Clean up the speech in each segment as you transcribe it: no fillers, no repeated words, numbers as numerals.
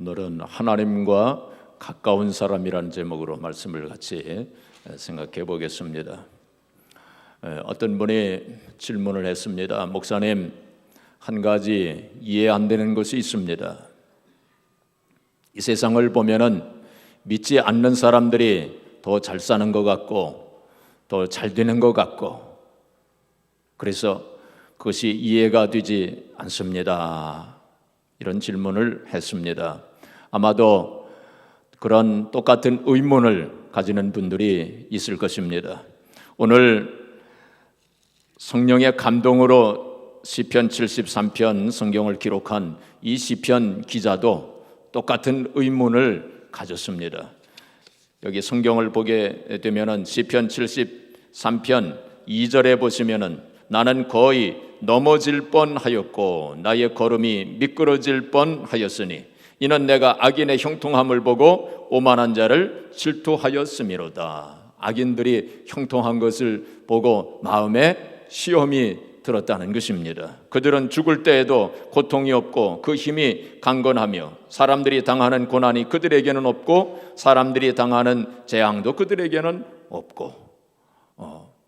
오늘은 하나님과 가까운 사람이라는 제목으로 말씀을 같이 생각해 보겠습니다. 어떤 분이 질문을 했습니다. 목사님, 한 가지 이해 안 되는 것이 있습니다. 이 세상을 보면은 믿지 않는 사람들이 더 잘 사는 것 같고 더 잘 되는 것 같고, 그래서 그것이 이해가 되지 않습니다. 이런 질문을 했습니다. 아마도 그런 똑같은 의문을 가지는 분들이 있을 것입니다. 오늘 성령의 감동으로 시편 73편 성경을 기록한 이 시편 기자도 똑같은 의문을 가졌습니다. 여기 성경을 보게 되면은 시편 73편 2절에 보시면은 나는 거의 넘어질 뻔하였고 나의 걸음이 미끄러질 뻔하였으니 이는 내가 악인의 형통함을 보고 오만한 자를 질투하였음이로다. 악인들이 형통한 것을 보고 마음에 시험이 들었다는 것입니다. 그들은 죽을 때에도 고통이 없고 그 힘이 강건하며 사람들이 당하는 고난이 그들에게는 없고 사람들이 당하는 재앙도 그들에게는 없고,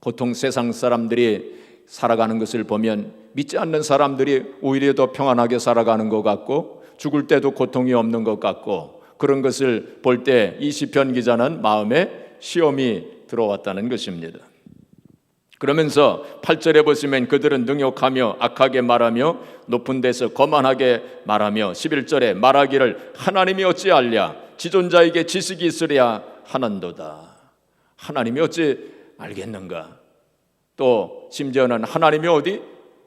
보통 세상 사람들이 살아가는 것을 보면 믿지 않는 사람들이 오히려 더 평안하게 살아가는 것 같고 죽을 때도 고통이 없는 것 같고, 그런 것을 볼 때 이 시편 기자는 마음에 시험이 들어왔다는 것입니다. 그러면서 8절에 보시면 그들은 능욕하며 악하게 말하며 높은 데서 거만하게 말하며 11절에 말하기를 하나님이 어찌 알랴 지존자에게 지식이 있으랴 하는도다. 하나님이 어찌 알겠는가? 또 심지어는 하나님이 어디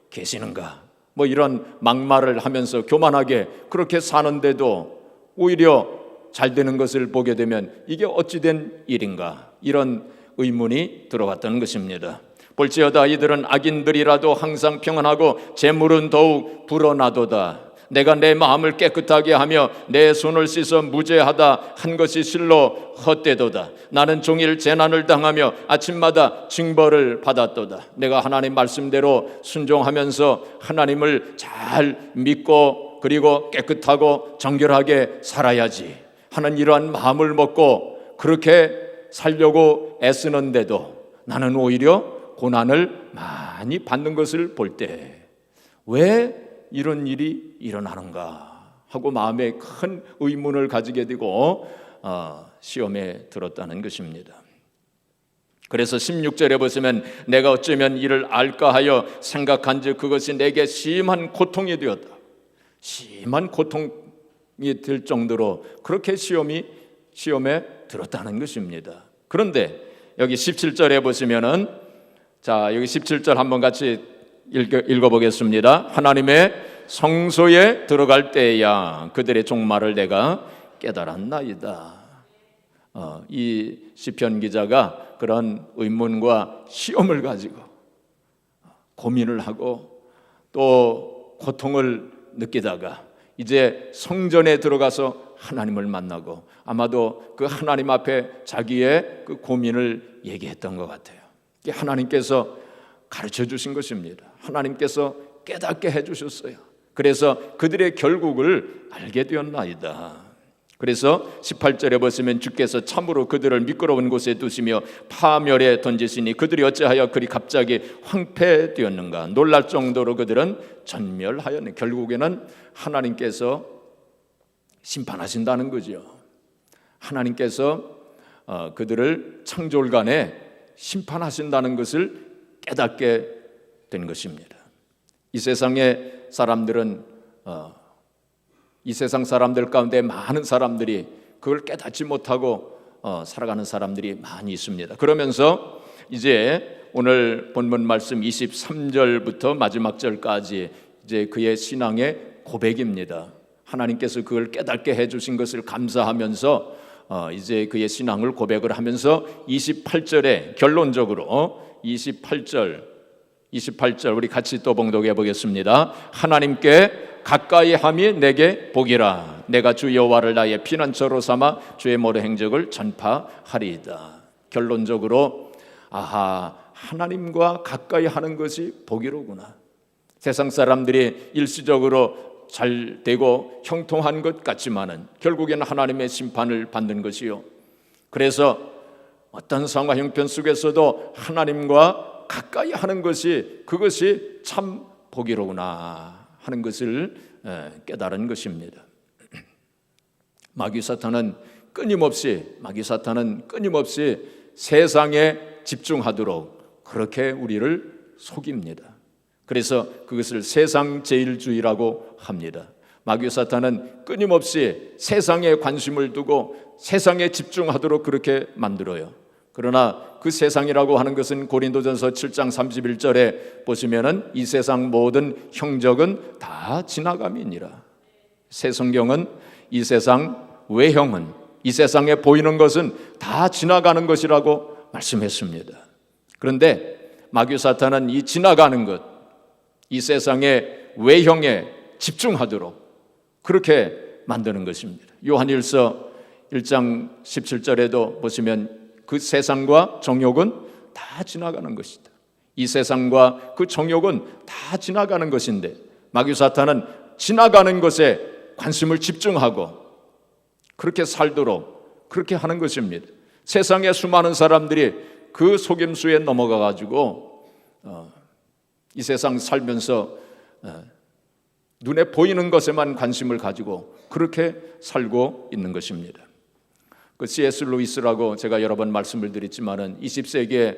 계시는가? 뭐 이런 막말을 하면서 교만하게 그렇게 사는데도 오히려 잘 되는 것을 보게 되면 이게 어찌된 일인가? 이런 의문이 들어왔다는 것입니다. 볼지어다 이들은 악인들이라도 항상 평안하고 재물은 더욱 불어나도다. 내가 내 마음을 깨끗하게 하며 내 손을 씻어 무죄하다 한 것이 실로 헛되도다. 나는 종일 재난을 당하며 아침마다 징벌을 받았도다. 내가 하나님 말씀대로 순종하면서 하나님을 잘 믿고 그리고 깨끗하고 정결하게 살아야지 하는 이러한 마음을 먹고 그렇게 살려고 애쓰는데도 나는 오히려 고난을 많이 받는 것을 볼 때 왜 이런 일이 일어나는가 하고 마음에 큰 의문을 가지게 되고 시험에 들었다는 것입니다. 그래서 16절에 보시면 내가 어쩌면 이를 알까 하여 생각한즉 그것이 내게 심한 고통이 되었다. 심한 고통이 될 정도로 그렇게 시험에 들었다는 것입니다. 그런데 여기 17절에 보시면은, 자, 여기 17절 한번 같이 읽어보겠습니다. 하나님의 성소에 들어갈 때야 그들의 종말을 내가 깨달았나이다. 이 시편 기자가 그런 의문과 시험을 가지고 고민을 하고 또 고통을 느끼다가 이제 성전에 들어가서 하나님을 만나고 아마도 그 하나님 앞에 자기의 그 고민을 얘기했던 것 같아요. 하나님께서 가르쳐 주신 것입니다. 하나님께서 깨닫게 해주셨어요. 그래서 그들의 결국을 알게 되었나이다. 그래서 18절에 보시면 주께서 참으로 그들을 미끄러운 곳에 두시며 파멸에 던지시니 그들이 어찌하여 그리 갑자기 황폐되었는가. 놀랄 정도로 그들은 전멸하였네. 결국에는 하나님께서 심판하신다는 거죠. 하나님께서 그들을 창졸간에 심판하신다는 것을 깨닫게 된 것입니다. 이 세상의 사람들은 이 세상 사람들 가운데 많은 사람들이 그걸 깨닫지 못하고 살아가는 사람들이 많이 있습니다. 그러면서 이제 오늘 본문 말씀 23절부터 마지막 절까지 이제 그의 신앙의 고백입니다. 하나님께서 그걸 깨닫게 해주신 것을 감사하면서 이제 그의 신앙을 고백을 하면서 28절에 결론적으로 28절 우리 같이 또 봉독해 보겠습니다. 하나님께 가까이 함이 내게 복이라. 내가 주 여호와를 나의 피난처로 삼아 주의 모든 행적을 전파하리이다. 결론적으로 하나님과 가까이 하는 것이 복이로구나. 세상 사람들이 일시적으로 잘 되고 형통한 것 같지만은 결국에는 하나님의 심판을 받는 것이요. 그래서 어떤 상황 형편 속에서도 하나님과 가까이 하는 것이 그것이 참 복이로구나 하는 것을 깨달은 것입니다. 마귀 사탄은 끊임없이 세상에 집중하도록 그렇게 우리를 속입니다. 그래서 그것을 세상제일주의라고 합니다. 마귀 사탄은 끊임없이 세상에 관심을 두고 세상에 집중하도록 그렇게 만들어요. 그러나 그 세상이라고 하는 것은 고린도전서 7장 31절에 보시면은 이 세상 모든 형적은 다 지나감이니라. 새 성경은 이 세상 외형은, 이 세상에 보이는 것은 다 지나가는 것이라고 말씀했습니다. 그런데 마귀 사탄은 이 지나가는 것, 이 세상의 외형에 집중하도록 그렇게 만드는 것입니다. 요한일서 1장 17절에도 보시면 그 세상과 정욕은 다 지나가는 것이다. 이 세상과 그 정욕은 다 지나가는 것인데 마귀 사탄은 지나가는 것에 관심을 집중하고 그렇게 살도록 그렇게 하는 것입니다. 세상의 수많은 사람들이 그 속임수에 넘어가 가지고 이 세상 살면서 눈에 보이는 것에만 관심을 가지고 그렇게 살고 있는 것입니다. 그 C.S. 루이스라고 제가 여러 번 말씀을 드렸지만은 20세기에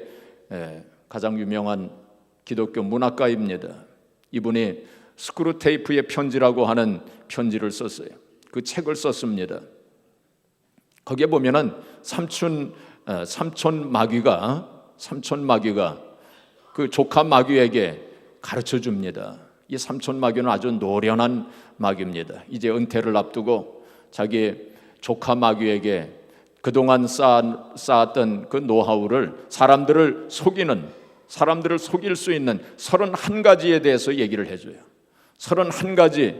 가장 유명한 기독교 문학가입니다. 이분이 스크루테이프의 편지라고 하는 편지를 썼어요. 그 책을 썼습니다. 거기에 보면은 삼촌 마귀가 그 조카 마귀에게 가르쳐 줍니다. 이 삼촌 마귀는 아주 노련한 마귀입니다. 이제 은퇴를 앞두고 자기 조카 마귀에게 그동안 쌓았던 그 노하우를 사람들을 속일 수 있는 31가지에 대해서 얘기를 해줘요. 31가지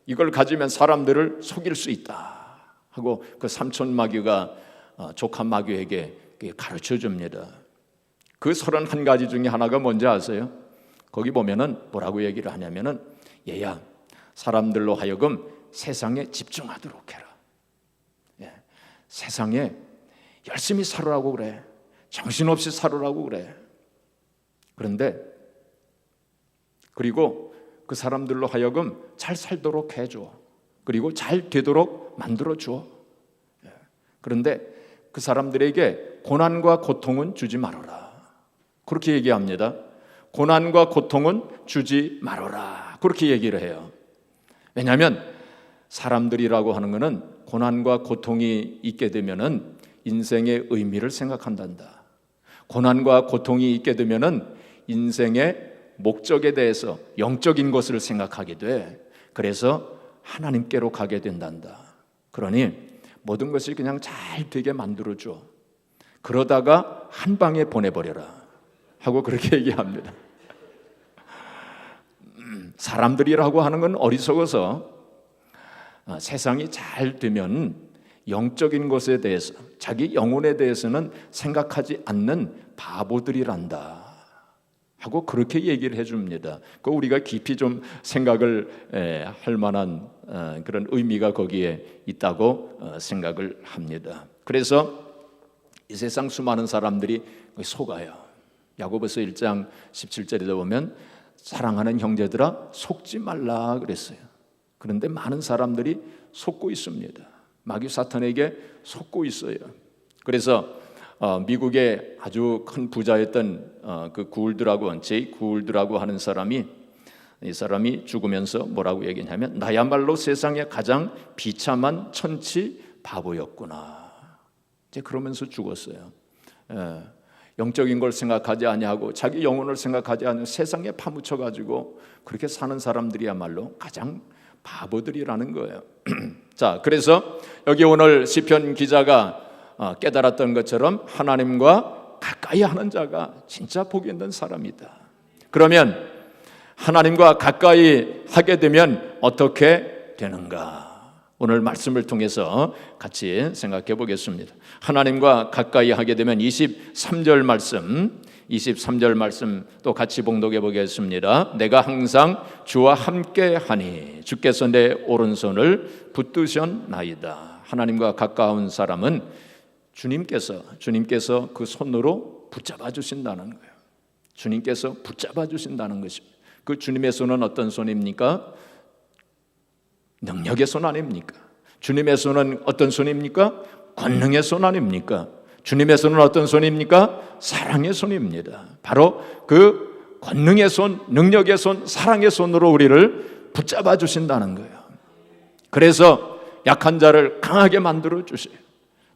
이걸 가지면 사람들을 속일 수 있다 하고 그 삼촌 마귀가 조카 마귀에게 가르쳐 줍니다. 그 31가지 중에 하나가 뭔지 아세요? 거기 보면은 뭐라고 얘기를 하냐면은 얘야, 사람들로 하여금 세상에 집중하도록 해라. 세상에 열심히 살으라고 그래. 정신없이 살으라고 그래. 그리고 그 사람들로 하여금 잘 살도록 해줘. 그리고 잘 되도록 만들어줘. 그런데 그 사람들에게 고난과 고통은 주지 말아라. 그렇게 얘기합니다. 고난과 고통은 주지 말아라. 그렇게 얘기를 해요. 왜냐하면 사람들이라고 하는 것은 고난과 고통이 있게 되면은 인생의 의미를 생각한단다. 고난과 고통이 있게 되면은 인생의 목적에 대해서 영적인 것을 생각하게 돼. 그래서 하나님께로 가게 된단다. 그러니 모든 것이 그냥 잘 되게 만들어줘. 그러다가 한 방에 보내버려라 하고 그렇게 얘기합니다. 사람들이라고 하는 건 어리석어서 세상이 잘 되면 영적인 것에 대해서, 자기 영혼에 대해서는 생각하지 않는 바보들이란다 하고 그렇게 얘기를 해줍니다. 그 우리가 깊이 좀 생각을 할 만한 그런 의미가 거기에 있다고 생각을 합니다. 그래서 이 세상 수많은 사람들이 속아요. 야고보서 1장 17절에도 보면 사랑하는 형제들아 속지 말라 그랬어요. 그런데 많은 사람들이 속고 있습니다. 마귀 사탄에게 속고 있어요. 그래서 미국의 아주 큰 부자였던 그 구울드라고, 제이 구울드라고 하는 사람이, 이 사람이 죽으면서 뭐라고 얘기냐면 나야말로 세상에 가장 비참한 천치 바보였구나. 이제 그러면서 죽었어요. 영적인 걸 생각하지 아니하고 자기 영혼을 생각하지 않는 세상에 파묻혀 가지고 그렇게 사는 사람들이야말로 가장 바보들이라는 거예요. 자, 그래서 여기 오늘 시편 기자가 깨달았던 것처럼 하나님과 가까이 하는 자가 진짜 복이 있는 사람이다. 그러면 하나님과 가까이 하게 되면 어떻게 되는가? 오늘 말씀을 통해서 같이 생각해 보겠습니다. 하나님과 가까이 하게 되면 23절 말씀 23절 말씀 또 같이 봉독해 보겠습니다. 내가 항상 주와 함께하니 주께서 내 오른손을 붙드셨나이다. 하나님과 가까운 사람은 주님께서 그 손으로 붙잡아 주신다는 거예요. 주님께서 붙잡아 주신다는 것입니다. 그 주님의 손은 어떤 손입니까? 능력의 손 아닙니까? 주님의 손은 어떤 손입니까? 권능의 손 아닙니까? 주님의 손은 어떤 손입니까? 사랑의 손입니다. 바로 그 권능의 손, 능력의 손, 사랑의 손으로 우리를 붙잡아 주신다는 거예요. 그래서 약한 자를 강하게 만들어 주세요.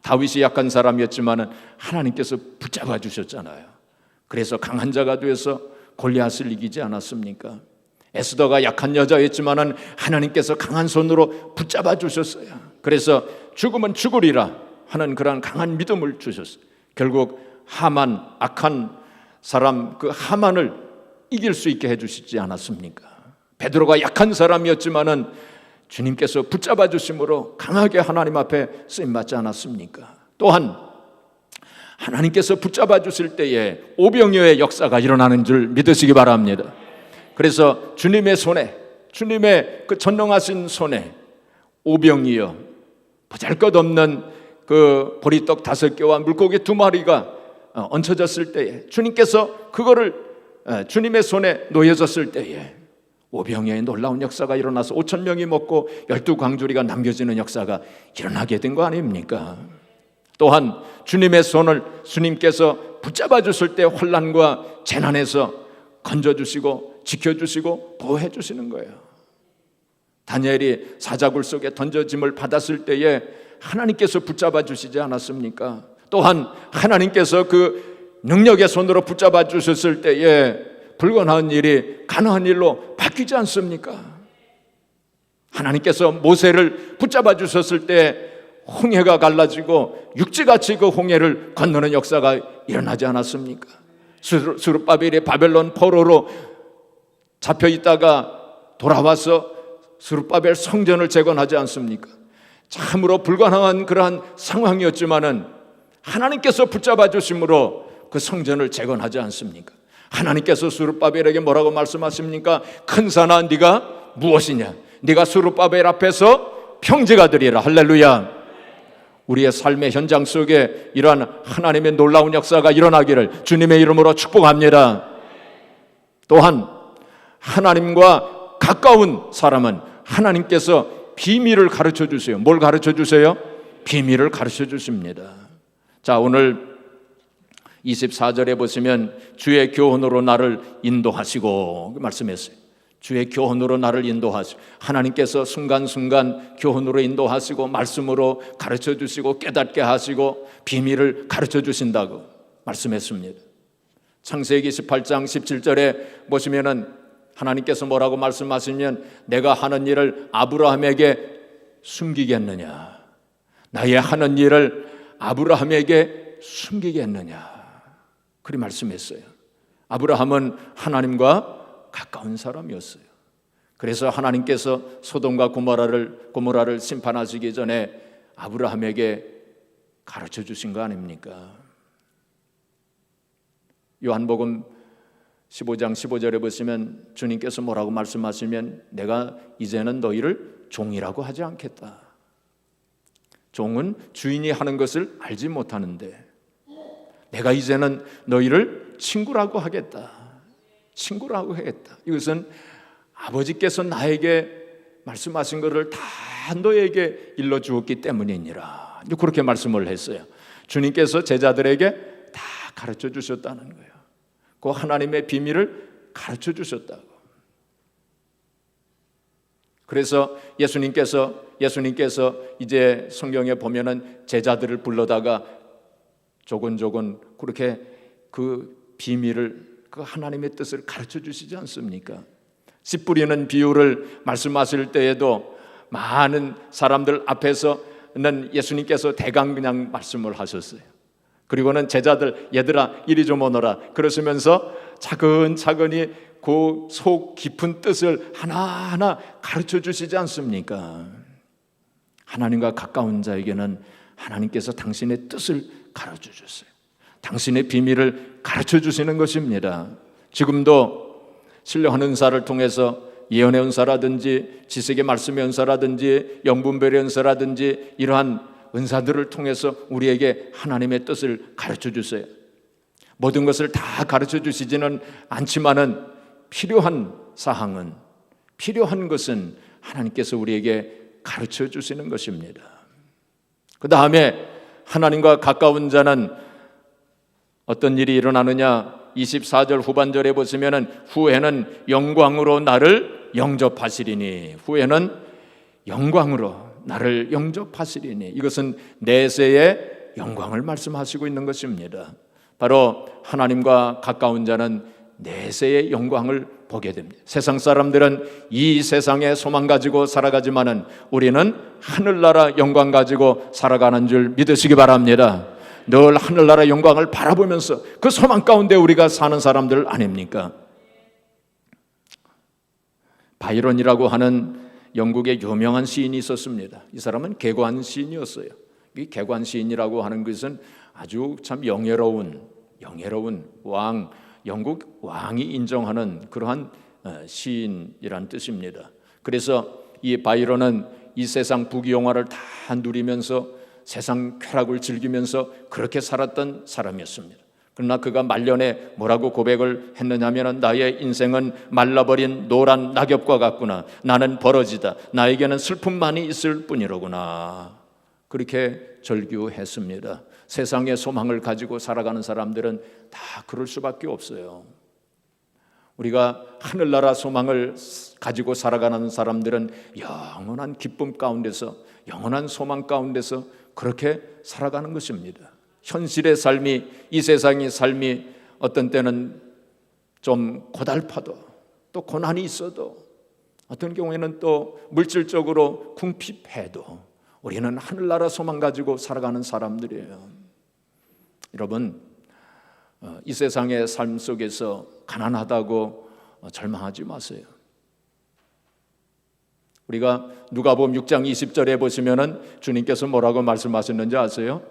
다윗이 약한 사람이었지만 하나님께서 붙잡아 주셨잖아요. 그래서 강한 자가 되어서 골리앗을 이기지 않았습니까? 에스더가 약한 여자였지만 하나님께서 강한 손으로 붙잡아 주셨어요. 그래서 죽으면 죽으리라 하는 그런 강한 믿음을 주셨어요. 결국 하만, 악한 사람 그 하만을 이길 수 있게 해주시지 않았습니까? 베드로가 약한 사람이었지만 주님께서 붙잡아 주심으로 강하게 하나님 앞에 쓰임받지 않았습니까? 또한 하나님께서 붙잡아 주실 때에 오병이어의 역사가 일어나는 줄 믿으시기 바랍니다. 그래서 주님의 손에, 주님의 그 전능하신 손에 오병이어 보잘것없는 그 보리떡 5개와 물고기 2마리가 얹혀졌을 때에 주님께서 그거를 주님의 손에 놓여졌을 때에 오병이어의 놀라운 역사가 일어나서 5,000명이 먹고 12광주리가 남겨지는 역사가 일어나게 된 거 아닙니까? 또한 주님의 손을 주님께서 붙잡아 주실 때 환난과 재난에서 건져주시고 지켜주시고 보호해주시는 거예요. 다니엘이 사자굴 속에 던져짐을 받았을 때에 하나님께서 붙잡아 주시지 않았습니까? 또한 하나님께서 그 능력의 손으로 붙잡아 주셨을 때에 불가능한 일이 가능한 일로 바뀌지 않습니까? 하나님께서 모세를 붙잡아 주셨을 때 홍해가 갈라지고 육지같이 그 홍해를 건너는 역사가 일어나지 않았습니까? 스룹바벨이 바벨론 포로로 잡혀 있다가 돌아와서 스룹바벨 성전을 재건하지 않습니까? 참으로 불가능한 그러한 상황이었지만은 하나님께서 붙잡아 주심으로 그 성전을 재건하지 않습니까? 하나님께서 스룹바벨에게 뭐라고 말씀하십니까? 큰 산아 네가 무엇이냐? 네가 스룹바벨 앞에서 평지가 되리라. 할렐루야. 우리의 삶의 현장 속에 이러한 하나님의 놀라운 역사가 일어나기를 주님의 이름으로 축복합니다. 또한 하나님과 가까운 사람은 하나님께서 비밀을 가르쳐 주세요. 뭘 가르쳐 주세요? 비밀을 가르쳐 주십니다. 자, 오늘 24절에 보시면 주의 교훈으로 나를 인도하시고 말씀했어요. 주의 교훈으로 나를 인도하시고 하나님께서 순간순간 교훈으로 인도하시고 말씀으로 가르쳐 주시고 깨닫게 하시고 비밀을 가르쳐 주신다고 말씀했습니다. 창세기 18장 17절에 보시면은 하나님께서 뭐라고 말씀하시면 내가 하는 일을 아브라함에게 숨기겠느냐? 나의 하는 일을 아브라함에게 숨기겠느냐? 그리 말씀했어요. 아브라함은 하나님과 가까운 사람이었어요. 그래서 하나님께서 소돔과 고모라를 심판하시기 전에 아브라함에게 가르쳐 주신 거 아닙니까? 요한복음 15장 15절에 보시면 주님께서 뭐라고 말씀하시면 내가 이제는 너희를 종이라고 하지 않겠다. 종은 주인이 하는 것을 알지 못하는데 내가 이제는 너희를 친구라고 하겠다. 친구라고 하겠다. 이것은 아버지께서 나에게 말씀하신 것을 다 너에게 일러주었기 때문이니라. 그렇게 말씀을 했어요. 주님께서 제자들에게 다 가르쳐 주셨다는 거예요. 그 하나님의 비밀을 가르쳐 주셨다고. 그래서 예수님께서 이제 성경에 보면은 제자들을 불러다가 조곤조곤 그렇게 그 비밀을 그 하나님의 뜻을 가르쳐 주시지 않습니까? 씨 뿌리는 비유를 말씀하실 때에도 많은 사람들 앞에서는 예수님께서 대강 그냥 말씀을 하셨어요. 그리고는 제자들 얘들아 이리 좀 오너라 그러시면서 차근차근히 그 속 깊은 뜻을 하나하나 가르쳐 주시지 않습니까? 하나님과 가까운 자에게는 하나님께서 당신의 뜻을 가르쳐 주셨어요. 당신의 비밀을 가르쳐 주시는 것입니다. 지금도 신령한 은사를 통해서 예언의 은사라든지 지식의 말씀의 은사라든지 영분별의 은사라든지 이러한 은사들을 통해서 우리에게 하나님의 뜻을 가르쳐 주세요. 모든 것을 다 가르쳐 주시지는 않지만은 필요한 사항은, 필요한 것은 하나님께서 우리에게 가르쳐 주시는 것입니다. 그 다음에 하나님과 가까운 자는 어떤 일이 일어나느냐? 24절 후반절에 보시면은 후에는 영광으로 나를 영접하시리니, 후에는 영광으로 나를 영접하시리니, 이것은 내세의 영광을 말씀하시고 있는 것입니다. 바로 하나님과 가까운 자는 내세의 영광을 보게 됩니다. 세상 사람들은 이 세상의 소망 가지고 살아가지만은 우리는 하늘나라 영광 가지고 살아가는 줄 믿으시기 바랍니다. 늘 하늘나라 영광을 바라보면서 그 소망 가운데 우리가 사는 사람들 아닙니까? 바이런이라고 하는 영국의 유명한 시인이 있었습니다. 이 사람은 개관 시인이었어요. 이 개관 시인이라고 하는 것은 아주 참 영예로운 영국 왕이 인정하는 그러한 시인이란 뜻입니다. 그래서 이 바이런은 이 세상 부귀영화를 다 누리면서 세상 쾌락을 즐기면서 그렇게 살았던 사람이었습니다. 그러나 그가 말년에 뭐라고 고백을 했느냐면, 나의 인생은 말라버린 노란 낙엽과 같구나. 나는 버러지다. 나에게는 슬픔만이 있을 뿐이로구나. 그렇게 절규했습니다. 세상의 소망을 가지고 살아가는 사람들은 다 그럴 수밖에 없어요. 우리가 하늘나라 소망을 가지고 살아가는 사람들은 영원한 기쁨 가운데서, 영원한 소망 가운데서 그렇게 살아가는 것입니다. 현실의 삶이, 이 세상의 삶이 어떤 때는 좀 고달파도, 또 고난이 있어도, 어떤 경우에는 또 물질적으로 궁핍해도 우리는 하늘나라 소망 가지고 살아가는 사람들이에요. 여러분, 이 세상의 삶 속에서 가난하다고 절망하지 마세요. 우리가 누가복음 6장 20절에 보시면은 주님께서 뭐라고 말씀하셨는지 아세요?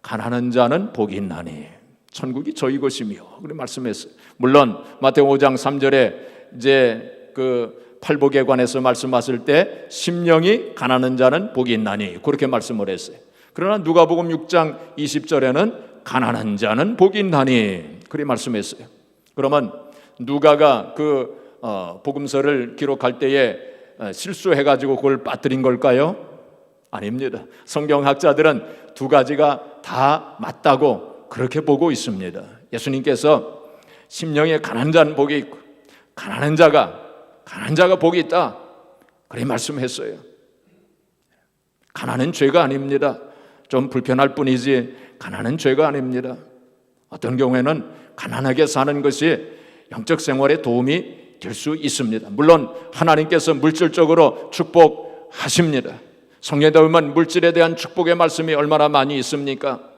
가난한 자는 복이 있나니 천국이 저희 것이며, 그렇게 말씀했어요. 물론 마태복음 5장 3절에 이제 그 팔복에 관해서 말씀하실 때 심령이 가난한 자는 복이 있나니 그렇게 말씀을 했어요. 그러나 누가복음 6장 20절에는 가난한 자는 복이 있나니 그렇게 말씀했어요. 그러면 누가가 그 복음서를 기록할 때에 실수해가지고 그걸 빠뜨린 걸까요? 아닙니다. 성경학자들은 두 가지가 다 맞다고 그렇게 보고 있습니다. 예수님께서 심령에 가난한 자는 복이 있고 가난한 자가 복이 있다, 그렇게 말씀했어요. 가난은 죄가 아닙니다. 좀 불편할 뿐이지 가난은 죄가 아닙니다. 어떤 경우에는 가난하게 사는 것이 영적 생활에 도움이 될 수 있습니다. 물론 하나님께서 물질적으로 축복하십니다. 성경에 보면 물질에 대한 축복의 말씀이 얼마나 많이 있습니까?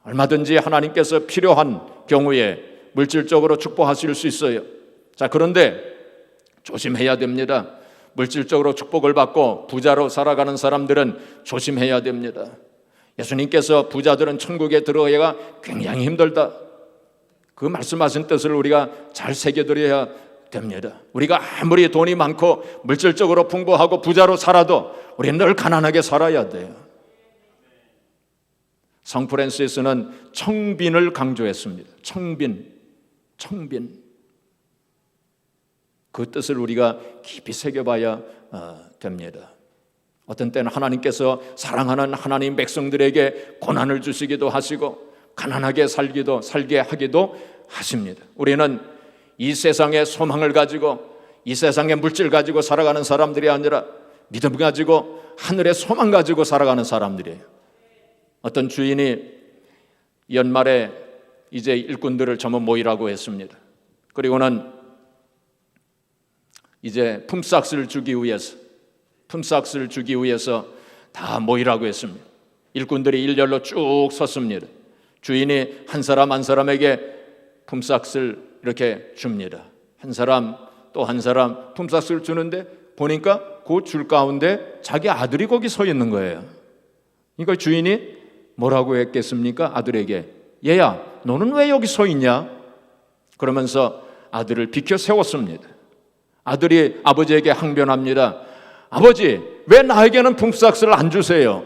얼마든지 하나님께서 필요한 경우에 물질적으로 축복하실 수 있어요. 자, 그런데 조심해야 됩니다. 물질적으로 축복을 받고 부자로 살아가는 사람들은 조심해야 됩니다. 예수님께서 부자들은 천국에 들어가기가 굉장히 힘들다, 그 말씀하신 뜻을 우리가 잘 새겨드려야 됩니다. 우리가 아무리 돈이 많고 물질적으로 풍부하고 부자로 살아도 우리는 늘 가난하게 살아야 돼요. 성 프란시스는 청빈을 강조했습니다. 청빈. 그 뜻을 우리가 깊이 새겨봐야 됩니다. 어떤 때는 하나님께서 사랑하는 하나님 백성들에게 고난을 주시기도 하시고 가난하게 살게 하기도 하십니다. 우리는 이 세상의 소망을 가지고, 이 세상의 물질 가지고 살아가는 사람들이 아니라 믿음 가지고 하늘의 소망 가지고 살아가는 사람들이에요. 어떤 주인이 연말에 이제 일꾼들을 전부 모이라고 했습니다. 그리고는 이제 품삯을 주기 위해서 다 모이라고 했습니다. 일꾼들이 일렬로 쭉 섰습니다. 주인이 한 사람 한 사람에게 품삯을 이렇게 줍니다. 한 사람 또 한 사람 품삯을 주는데 보니까 그 줄 가운데 자기 아들이 거기 서 있는 거예요. 그러니까 주인이 뭐라고 했겠습니까? 아들에게 얘야, 너는 왜 여기 서 있냐? 그러면서 아들을 비켜 세웠습니다. 아들이 아버지에게 항변합니다. 아버지, 왜 나에게는 품삯을 안 주세요?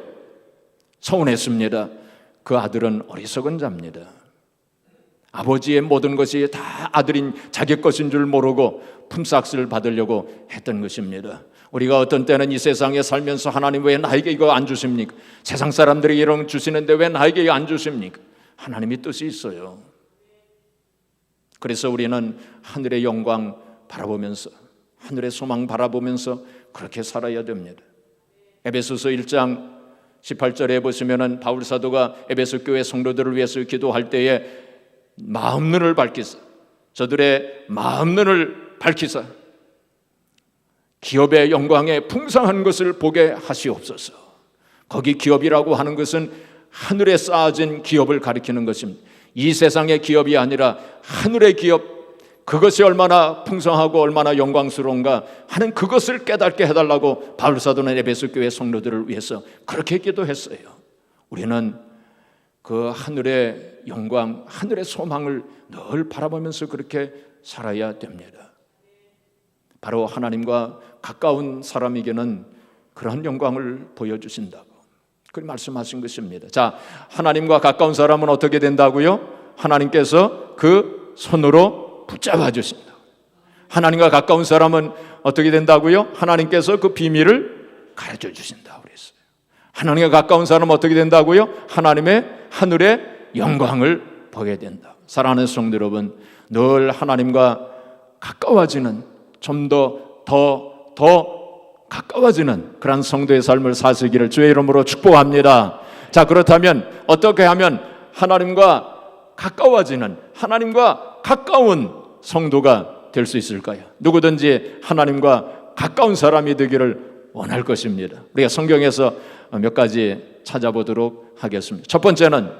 서운했습니다. 그 아들은 어리석은 자입니다. 아버지의 모든 것이 다 아들인 자기 것인 줄 모르고 품삯을 받으려고 했던 것입니다. 우리가 어떤 때는 이 세상에 살면서 하나님 왜 나에게 이거 안 주십니까? 세상 사람들이 이런 거 주시는데 왜 나에게 이거 안 주십니까? 하나님의 뜻이 있어요. 그래서 우리는 하늘의 영광 바라보면서, 하늘의 소망 바라보면서 그렇게 살아야 됩니다. 에베소서 1장 18절에 보시면은 바울 사도가 에베소 교회 성도들을 위해서 기도할 때에 마음눈을 밝히사, 저들의 마음눈을 밝히사 기업의 영광에 풍성한 것을 보게 하시옵소서. 거기 기업이라고 하는 것은 하늘에 쌓아진 기업을 가리키는 것입니다. 이 세상의 기업이 아니라 하늘의 기업, 그것이 얼마나 풍성하고 얼마나 영광스러운가 하는 그것을 깨닫게 해달라고 바울 사도는 에베소 교회 성도들을 위해서 그렇게 기도했어요. 우리는 그 하늘의 영광, 하늘의 소망을 늘 바라보면서 그렇게 살아야 됩니다. 바로 하나님과 가까운 사람에게는 그런 영광을 보여주신다고 그렇게 말씀하신 것입니다. 자, 하나님과 가까운 사람은 어떻게 된다고요? 하나님께서 그 손으로 붙잡아 주신다. 하나님과 가까운 사람은 어떻게 된다고요? 하나님께서 그 비밀을 가르쳐 주신다고 그랬어요. 하나님과 가까운 사람은 어떻게 된다고요? 하나님의 하늘의 영광을 보게 된다. 사랑하는 성도 여러분, 늘 하나님과 가까워지는, 좀 더 가까워지는 그런 성도의 삶을 사시기를 주의 이름으로 축복합니다. 자, 그렇다면 어떻게 하면 하나님과 가까워지는, 하나님과 가까운 성도가 될 수 있을까요? 누구든지 하나님과 가까운 사람이 되기를 원할 것입니다. 우리가 성경에서 몇 가지 찾아보도록 하겠습니다. 첫 번째는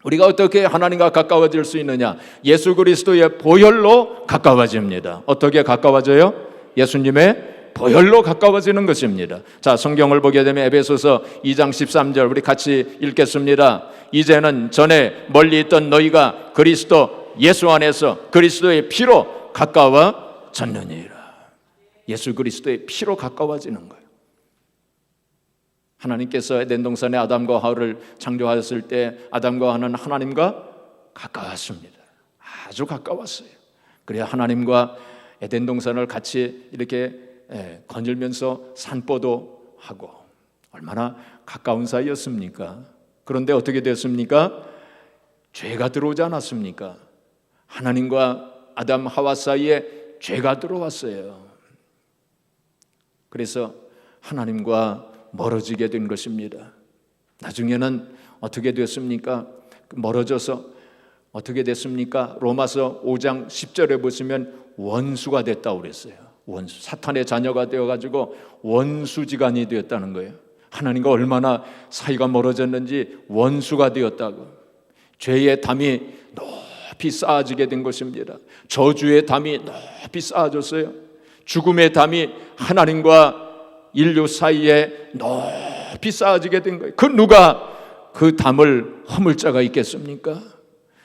우리가 어떻게 하나님과 가까워질 수 있느냐? 예수 그리스도의 보혈로 가까워집니다. 어떻게 가까워져요? 예수님의 보혈로 가까워지는 것입니다. 자, 성경을 보게 되면 에베소서 2장 13절 우리 같이 읽겠습니다. 이제는 전에 멀리 있던 너희가 그리스도 예수 안에서 그리스도의 피로 가까워졌느니라. 예수 그리스도의 피로 가까워지는 거예요. 하나님께서 에덴 동산에 아담과 하와를 창조하셨을 때 아담과 하와는 하나님과 가까웠습니다. 아주 가까웠어요. 그래야 하나님과 에덴 동산을 같이 이렇게 거닐면서 산보도 하고 얼마나 가까운 사이였습니까? 그런데 어떻게 됐습니까? 죄가 들어오지 않았습니까? 하나님과 아담 하와 사이에 죄가 들어왔어요. 그래서 하나님과 멀어지게 된 것입니다. 나중에는 어떻게 됐습니까? 멀어져서 어떻게 됐습니까? 로마서 5장 10절에 보시면 원수가 됐다고 그랬어요. 원수, 사탄의 자녀가 되어가지고 원수지간이 되었다는 거예요. 하나님과 얼마나 사이가 멀어졌는지 원수가 되었다고. 죄의 담이 높이 쌓아지게 된 것입니다. 저주의 담이 높이 쌓아졌어요. 죽음의 담이 하나님과 인류 사이에 높이 쌓아지게 된 거예요. 그 누가 그 담을 허물 자가 있겠습니까?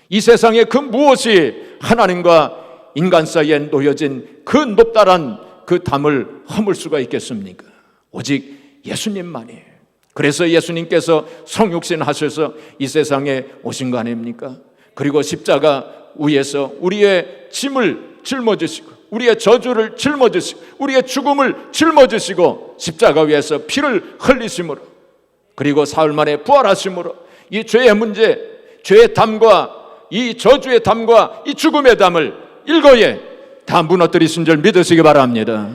이 세상에 그 무엇이 하나님과 인간 사이에 놓여진 그 높다란 그 담을 허물 수가 있겠습니까? 오직 예수님만이에요. 그래서 예수님께서 성육신 하셔서 이 세상에 오신 거 아닙니까? 그리고 십자가 위에서 우리의 짐을 짊어지시고 우리의 저주를 짊어지시고 우리의 죽음을 짊어지시고 십자가 위에서 피를 흘리심으로 그리고 사흘 만에 부활하심으로 이 죄의 문제, 죄의 담과 이 저주의 담과 이 죽음의 담을 일거에 다 무너뜨리신 줄 믿으시기 바랍니다.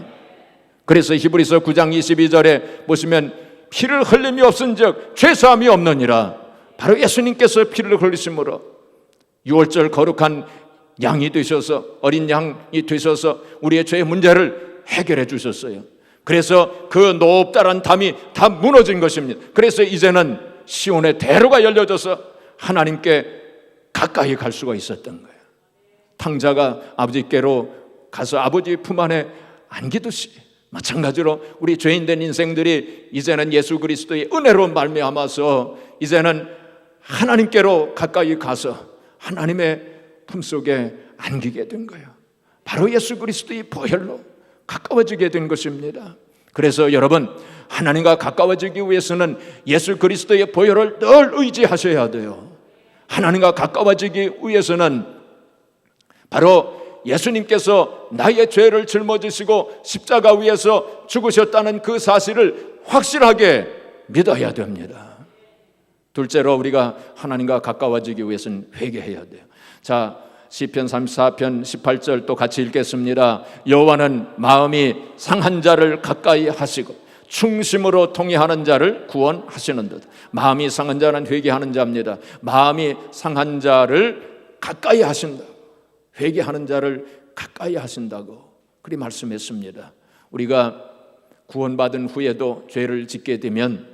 그래서 히브리서 9장 22절에 보시면 피를 흘림이 없은즉 죄사함이 없느니라. 바로 예수님께서 피를 흘리심으로 6월절 거룩한 양이 되셔서 어린 양이 되셔서 우리의 죄의 문제를 해결해 주셨어요. 그래서 그 높다란 담이 다 무너진 것입니다. 그래서 이제는 시온의 대로가 열려져서 하나님께 가까이 갈 수가 있었던 거예요. 탕자가 아버지께로 가서 아버지 품 안에 안기듯이 마찬가지로 우리 죄인된 인생들이 이제는 예수 그리스도의 은혜로 말미암아서 이제는 하나님께로 가까이 가서 하나님의 품속에 안기게 된 거예요. 바로 예수 그리스도의 보혈로 가까워지게 된 것입니다. 그래서 여러분, 하나님과 가까워지기 위해서는 예수 그리스도의 보혈을 늘 의지하셔야 돼요. 하나님과 가까워지기 위해서는 바로 예수님께서 나의 죄를 짊어지시고 십자가 위에서 죽으셨다는 그 사실을 확실하게 믿어야 됩니다. 둘째로 우리가 하나님과 가까워지기 위해서는 회개해야 돼요. 자, 시편 34편 18절 또 같이 읽겠습니다. 여호와는 마음이 상한 자를 가까이 하시고 충심으로 통회하는 자를 구원하시는 듯. 마음이 상한 자는 회개하는 자입니다. 마음이 상한 자를 가까이 하신다. 회개하는 자를 가까이 하신다고 그리 말씀했습니다. 우리가 구원받은 후에도 죄를 짓게 되면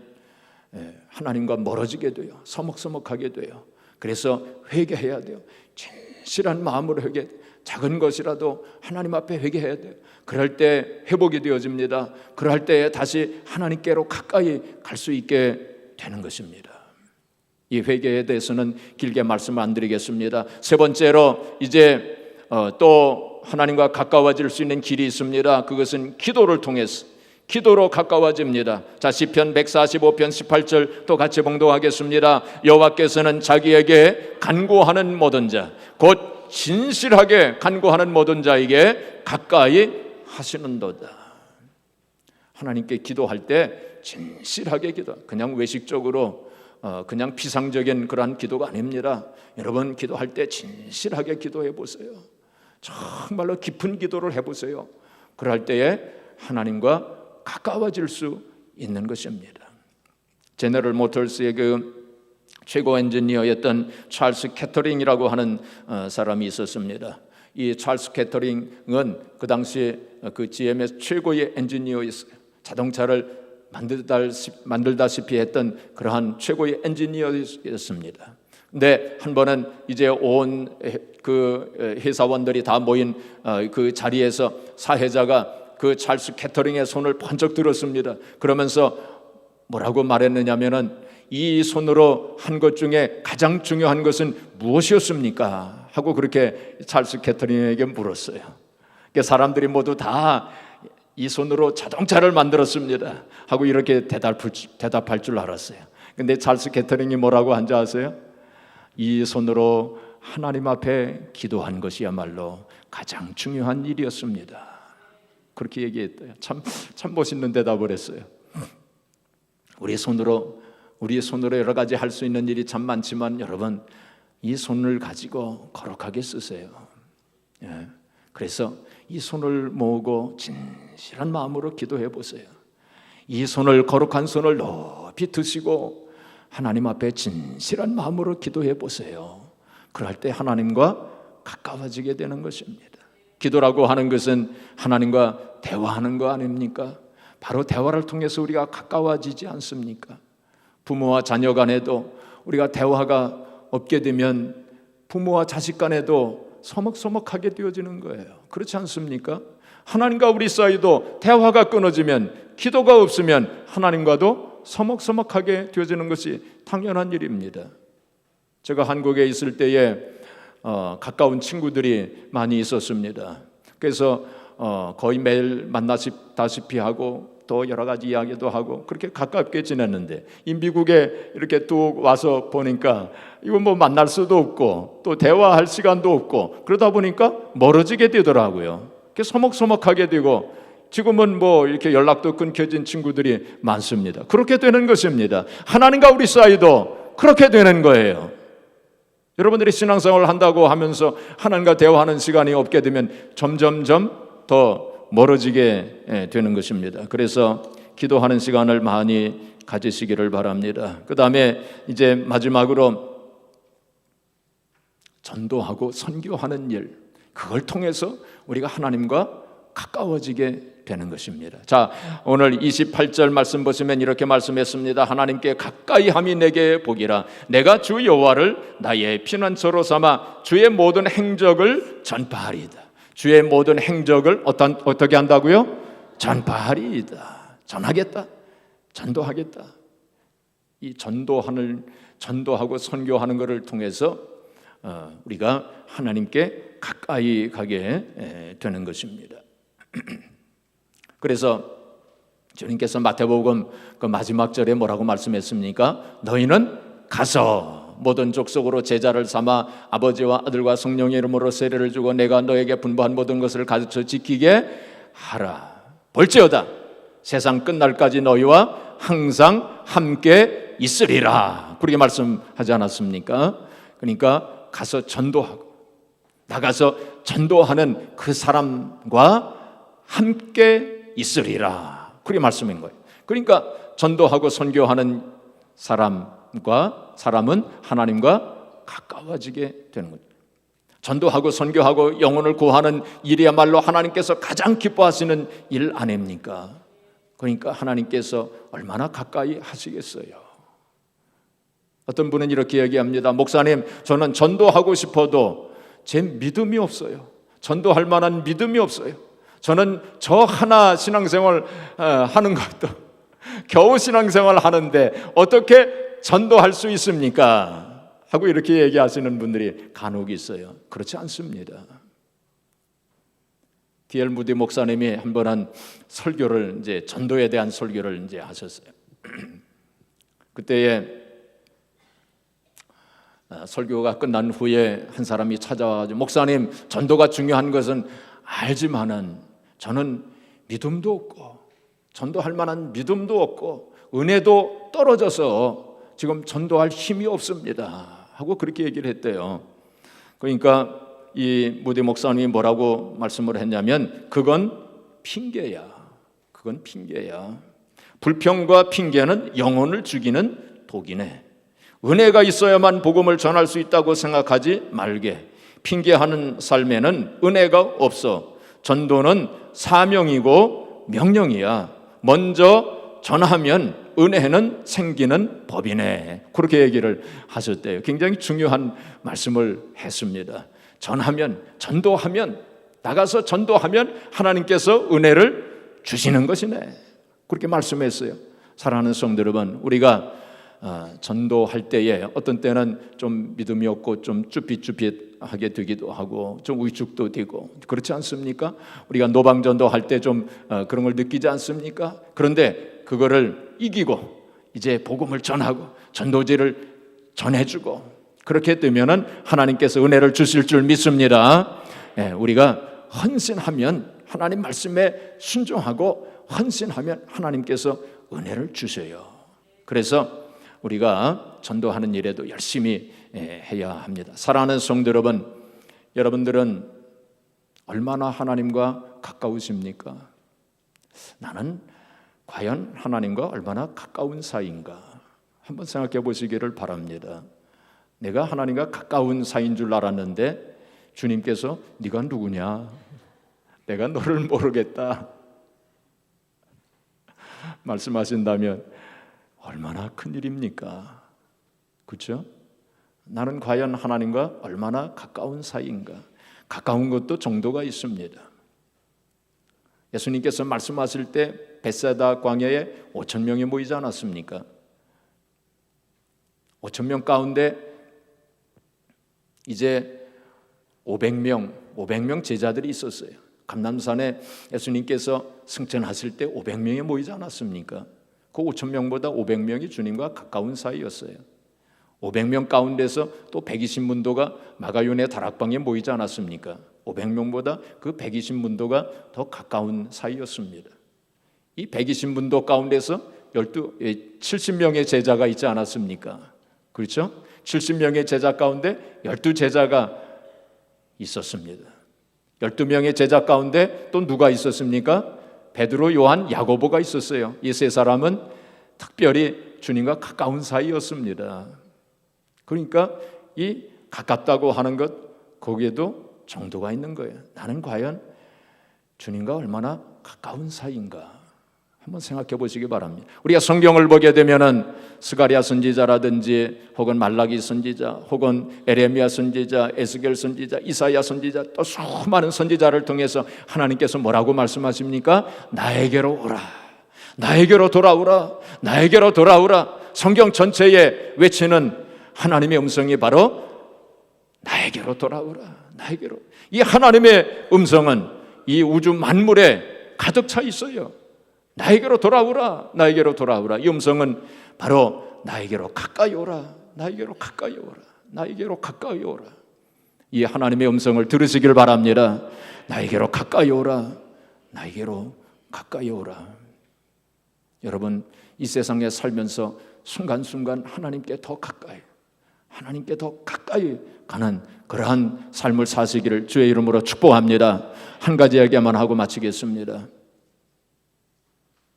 하나님과 멀어지게 돼요. 서먹서먹하게 돼요. 그래서 회개해야 돼요. 진실한 마음으로 회개, 작은 것이라도 하나님 앞에 회개해야 돼요. 그럴 때 회복이 되어집니다. 그럴 때 다시 하나님께로 가까이 갈 수 있게 되는 것입니다. 이 회개에 대해서는 길게 말씀 안 드리겠습니다. 세 번째로 이제 또 하나님과 가까워질 수 있는 길이 있습니다. 그것은 기도를 통해서 기도로 가까워집니다. 자, 시편 145편 18절 또 같이 봉독하겠습니다. 여호와께서는 자기에게 간구하는 모든 자, 곧 진실하게 간구하는 모든 자에게 가까이 하시는도다. 하나님께 기도할 때 진실하게 기도, 그냥 외식적으로 그냥 피상적인 그러한 기도가 아닙니다. 여러분, 기도할 때 진실하게 기도해 보세요. 정말로 깊은 기도를 해보세요. 그럴 때에 하나님과 가까워질 수 있는 것입니다. 제너럴 모터스의 그 최고 엔지니어였던 찰스 캐터링이라고 하는 사람이 있었습니다. 이 찰스 캐터링은 그 당시에 그 GM의 최고의 엔지니어였어요. 자동차를 만들다시피 했던 그러한 최고의 엔지니어였습니다. 근데 한 번은 이제 온 그 회사원들이 다 모인 그 자리에서 사회자가 그 찰스 캐터링의 손을 번쩍 들었습니다. 그러면서 뭐라고 말했느냐면은 이 손으로 한 것 중에 가장 중요한 것은 무엇이었습니까? 하고 그렇게 찰스 캐터링에게 물었어요. 그러니까 사람들이 모두 다 이 손으로 자동차를 만들었습니다 하고 이렇게 대답할 줄 알았어요. 근데 찰스 캐터링이 뭐라고 한지 아세요? 이 손으로 하나님 앞에 기도한 것이야말로 가장 중요한 일이었습니다. 그렇게 얘기했대요. 참 멋있는 대답을 했어요. 우리의 손으로 여러 가지 할 수 있는 일이 참 많지만 여러분, 이 손을 가지고 거룩하게 쓰세요. 예. 그래서 이 손을 모으고 진실한 마음으로 기도해 보세요. 이 손을, 거룩한 손을 높이 드시고 하나님 앞에 진실한 마음으로 기도해 보세요. 그럴 때 하나님과 가까워지게 되는 것입니다. 기도라고 하는 것은 하나님과 대화하는 거 아닙니까? 바로 대화를 통해서 우리가 가까워지지 않습니까? 부모와 자녀 간에도 우리가 대화가 없게 되면 부모와 자식 간에도 서먹서먹하게 되어지는 거예요. 그렇지 않습니까? 하나님과 우리 사이도 대화가 끊어지면, 기도가 없으면 하나님과도 서먹서먹하게 되어지는 것이 당연한 일입니다. 제가 한국에 있을 때에 가까운 친구들이 많이 있었습니다. 그래서 거의 매일 만나다시피 하고 또 여러 가지 이야기도 하고 그렇게 가깝게 지냈는데, 이 미국에 이렇게 뚝 와서 보니까 이거 뭐 만날 수도 없고 또 대화할 시간도 없고 그러다 보니까 멀어지게 되더라고요. 이렇게 서먹서먹하게 되고 지금은 뭐 이렇게 연락도 끊겨진 친구들이 많습니다. 그렇게 되는 것입니다. 하나님과 우리 사이도 그렇게 되는 거예요. 여러분들이 신앙생활을 한다고 하면서 하나님과 대화하는 시간이 없게 되면 점점점 더 멀어지게 되는 것입니다. 그래서 기도하는 시간을 많이 가지시기를 바랍니다. 그 다음에 이제 마지막으로 전도하고 선교하는 일, 그걸 통해서 우리가 하나님과 가까워지게 되는 것입니다. 자, 오늘 28절 말씀 보시면 이렇게 말씀했습니다. 하나님께 가까이 함이 내게 복이라. 내가 주 여호와를 나의 피난처로 삼아 주의 모든 행적을 전파하리이다. 주의 모든 행적을 어떻게 한다고요? 전파하리이다. 전하겠다. 전도하겠다. 이 전도하고 선교하는 것을 통해서 우리가 하나님께 가까이 가게 되는 것입니다. 그래서 주님께서 마태복음 그 마지막 절에 뭐라고 말씀했습니까? 너희는 가서 모든 족속으로 제자를 삼아 아버지와 아들과 성령의 이름으로 세례를 주고 내가 너에게 분부한 모든 것을 가르쳐 지키게 하라. 볼지어다 세상 끝날까지 너희와 항상 함께 있으리라. 그렇게 말씀하지 않았습니까? 그러니까 가서 전도하고 나가서 전도하는 그 사람과 함께 있으리라. 그렇게 말씀인 거예요. 그러니까 전도하고 선교하는 사람은 하나님과 가까워지게 되는 거죠. 전도하고 선교하고 영혼을 구하는 일이야말로 하나님께서 가장 기뻐하시는 일 아닙니까? 그러니까 하나님께서 얼마나 가까이 하시겠어요. 어떤 분은 이렇게 얘기합니다. 목사님, 저는 전도하고 싶어도 제 믿음이 없어요. 전도할 만한 믿음이 없어요. 저는 저 하나 신앙생활 하는 것도 겨우 신앙생활 하는데 어떻게 전도할 수 있습니까? 하고 이렇게 얘기하시는 분들이 간혹 있어요. 그렇지 않습니다. D.L. 무디 목사님이 한번 설교를 이제 전도에 대한 설교를 이제 하셨어요. 그때에 설교가 끝난 후에 한 사람이 찾아와가지고 목사님, 전도가 중요한 것은 알지만은 저는 믿음도 없고 전도할 만한 믿음도 없고 은혜도 떨어져서 지금 전도할 힘이 없습니다 하고 그렇게 얘기를 했대요. 그러니까 이 무디 목사님이 뭐라고 말씀을 했냐면 그건 핑계야. 그건 핑계야. 불평과 핑계는 영혼을 죽이는 독이네. 은혜가 있어야만 복음을 전할 수 있다고 생각하지 말게. 핑계하는 삶에는 은혜가 없어. 전도는 사명이고 명령이야. 먼저 전하면 은혜는 생기는 법이네. 그렇게 얘기를 하셨대요. 굉장히 중요한 말씀을 했습니다. 전하면, 전도하면, 나가서 전도하면 하나님께서 은혜를 주시는 것이네. 그렇게 말씀했어요. 사랑하는 성도 여러분, 우리가 전도할 때에 어떤 때는 좀 믿음이 없고 좀 쭈삣쭈삣하게 되기도 하고 좀 위축도 되고 그렇지 않습니까? 우리가 노방전도 할 때 좀 그런 걸 느끼지 않습니까? 그런데 그거를 이기고 이제 복음을 전하고 전도지를 전해주고 그렇게 되면은 하나님께서 은혜를 주실 줄 믿습니다. 우리가 헌신하면 하나님 말씀에 순종하고 헌신하면 하나님께서 은혜를 주셔요. 그래서 우리가 전도하는 일에도 열심히 해야 합니다. 사랑하는 성도 여러분, 여러분들은 얼마나 하나님과 가까우십니까? 나는 과연 하나님과 얼마나 가까운 사이인가? 한번 생각해 보시기를 바랍니다. 내가 하나님과 가까운 사이인 줄 알았는데 주님께서 네가 누구냐? 내가 너를 모르겠다 말씀하신다면 얼마나 큰 일입니까? 그렇죠? 나는 과연 하나님과 얼마나 가까운 사이인가? 가까운 것도 정도가 있습니다. 예수님께서 말씀하실 때 벳세다 광야에 5,000명이 모이지 않았습니까? 5,000명 가운데 이제 500명 제자들이 있었어요. 감람산에 예수님께서 승천하실 때 500명이 모이지 않았습니까? 그 5,000명보다 500명이 주님과 가까운 사이였어요. 500명 가운데서 또 120문도가 마가윤의 다락방에 모이지 않았습니까? 500명보다 그 120문도가 더 가까운 사이였습니다. 이 120문도 가운데서 70명의 제자가 있지 않았습니까? 그렇죠? 70명의 제자 가운데 12제자가 있었습니다. 12명의 제자 가운데 또 누가 있었습니까? 베드로, 요한, 야고보가 있었어요. 이 세 사람은 특별히 주님과 가까운 사이였습니다. 그러니까 이 가깝다고 하는 것 거기에도 정도가 있는 거예요. 나는 과연 주님과 얼마나 가까운 사이인가? 한번 생각해 보시기 바랍니다. 우리가 성경을 보게 되면은 스가랴 선지자라든지 혹은 말라기 선지자 혹은 에레미야 선지자, 에스겔 선지자, 이사야 선지자 또 수많은 선지자를 통해서 하나님께서 뭐라고 말씀하십니까? 나에게로 오라. 나에게로 돌아오라. 나에게로 돌아오라. 성경 전체에 외치는 하나님의 음성이 바로 나에게로 돌아오라, 나에게로. 이 하나님의 음성은 이 우주 만물에 가득 차 있어요. 나에게로 돌아오라, 나에게로 돌아오라. 이 음성은 바로 나에게로 가까이 오라, 나에게로 가까이 오라, 나에게로 가까이 오라. 이 하나님의 음성을 들으시길 바랍니다. 나에게로 가까이 오라, 나에게로 가까이 오라. 여러분, 이 세상에 살면서 순간순간 하나님께 더 가까이, 하나님께 더 가까이 가는 그러한 삶을 사시기를 주의 이름으로 축복합니다. 한 가지 이야기만 하고 마치겠습니다.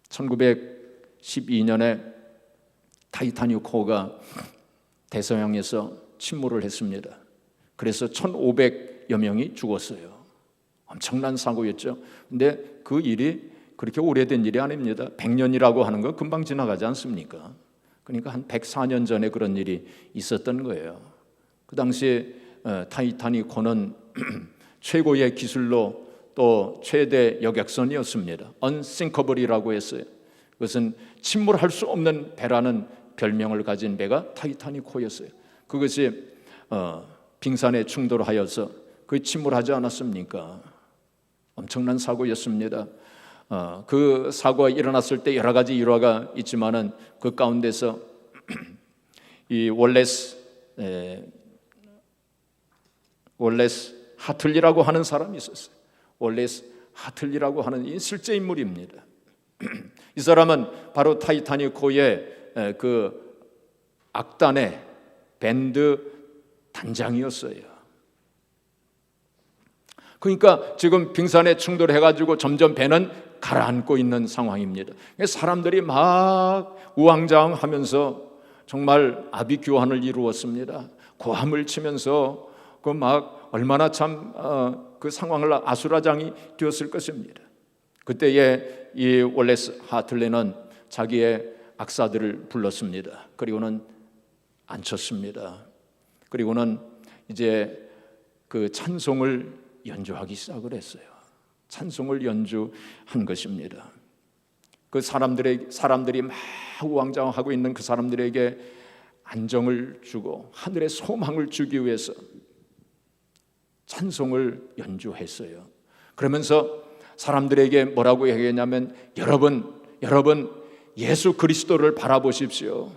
1912년에 타이타닉호가 대서양에서 침몰을 했습니다. 그래서 1,500여 명이 죽었어요. 엄청난 사고였죠. 근데 그 일이 그렇게 오래된 일이 아닙니다. 100년이라고 하는 거 금방 지나가지 않습니까? 그러니까 한 104년 전에 그런 일이 있었던 거예요. 그 당시에 타이타닉호는 최고의 기술로 또 최대 여객선이었습니다. 언싱커블이라고 했어요. 그것은 침몰할 수 없는 배라는 별명을 가진 배가 타이타닉호였어요. 그것이 빙산에 충돌하여서 그 침몰하지 않았습니까? 엄청난 사고였습니다. 그 사고가 일어났을 때 여러 가지 일화가 있지만은 그 가운데서 이 월레스 하틀리라고 하는 사람이 있었어요. 월레스 하틀리라고 하는 이 실제 인물입니다. 이 사람은 바로 타이타닉호의 그 악단의 밴드 단장이었어요. 그러니까 지금 빙산에 충돌해가지고 점점 배는 가라앉고 있는 상황입니다. 사람들이 막 우왕좌왕하면서 정말 아비규환을 이루었습니다. 고함을 치면서 그 막 얼마나 참 그 상황을 아수라장이 되었을 것입니다. 그때에 이 월레스 하틀리는 자기의 악사들을 불렀습니다. 그리고는 앉혔습니다. 그리고는 이제 그 찬송을 연주하기 시작을 했어요. 찬송을 연주한 것입니다. 그 사람들이 막 우왕좌왕하고 있는 그 사람들에게 안정을 주고 하늘의 소망을 주기 위해서 찬송을 연주했어요. 그러면서 사람들에게 뭐라고 얘기했냐면 여러분 예수 그리스도를 바라보십시오.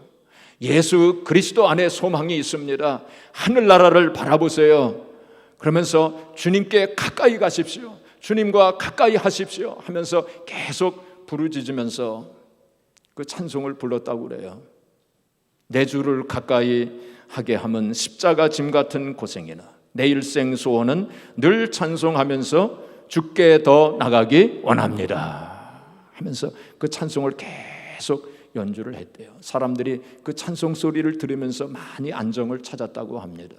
예수 그리스도 안에 소망이 있습니다. 하늘나라를 바라보세요. 그러면서 주님께 가까이 가십시오. 주님과 가까이 하십시오 하면서 계속 부르짖으면서 그 찬송을 불렀다고 그래요. 내 주를 가까이 하게 하면 십자가 짐 같은 고생이나 내 일생 소원은 늘 찬송하면서 주께 더 나가기 원합니다 하면서 그 찬송을 계속 연주를 했대요. 사람들이 그 찬송 소리를 들으면서 많이 안정을 찾았다고 합니다.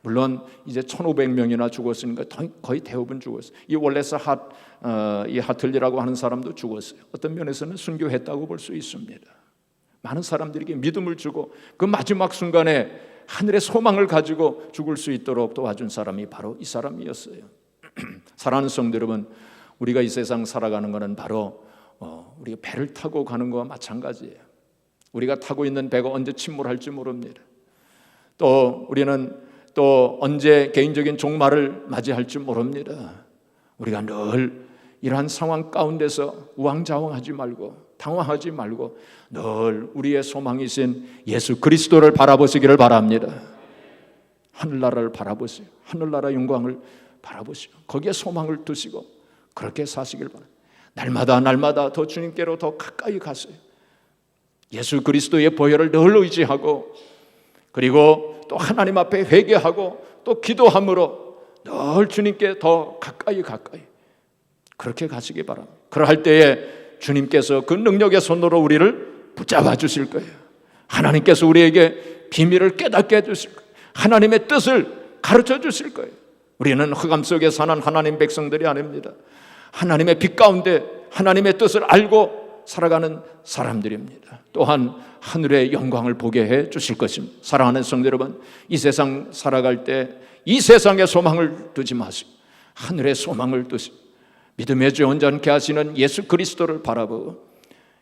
물론 이제 1,500명이나 죽었으니까 거의 대부분 죽었어요. 이 월레스 하틀리라고 하는 사람도 죽었어요. 어떤 면에서는 순교했다고 볼 수 있습니다. 많은 사람들에게 믿음을 주고 그 마지막 순간에 하늘의 소망을 가지고 죽을 수 있도록 도와준 사람이 바로 이 사람이었어요. 사랑하는 성도 여러분, 우리가 이 세상 살아가는 것은 바로 우리가 배를 타고 가는 것과 마찬가지예요. 우리가 타고 있는 배가 언제 침몰할지 모릅니다. 또 우리는 또 언제 개인적인 종말을 맞이할지 모릅니다. 우리가 늘 이러한 상황 가운데서 우왕좌왕하지 말고 당황하지 말고 늘 우리의 소망이신 예수 그리스도를 바라보시기를 바랍니다. 하늘나라를 바라보세요. 하늘나라 영광을 바라보시고 거기에 소망을 두시고 그렇게 사시길 바랍니다. 날마다 더 주님께로 더 가까이 가세요. 예수 그리스도의 보혈을 늘 의지하고 그리고 또 하나님 앞에 회개하고 또 기도함으로 늘 주님께 더 가까이 그렇게 가시기 바랍니다. 그럴 때에 주님께서 그 능력의 손으로 우리를 붙잡아 주실 거예요. 하나님께서 우리에게 비밀을 깨닫게 해주실 거예요. 하나님의 뜻을 가르쳐 주실 거예요. 우리는 흑암 속에 사는 하나님 백성들이 아닙니다. 하나님의 빛 가운데 하나님의 뜻을 알고 살아가는 사람들입니다. 또한 하늘의 영광을 보게 해 주실 것입니다. 사랑하는 성도 여러분, 이 세상 살아갈 때 이 세상의 소망을 두지 마시고 하늘의 소망을 두시고 믿음의 주 온전케 하시는 예수 그리스도를 바라보고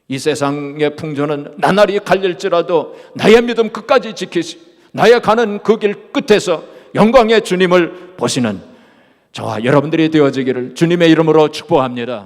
이 세상의 풍조는 나날이 갈릴지라도 나의 믿음 끝까지 지키시, 나의 가는 그 길 끝에서 영광의 주님을 보시는 저와 여러분들이 되어지기를 주님의 이름으로 축복합니다.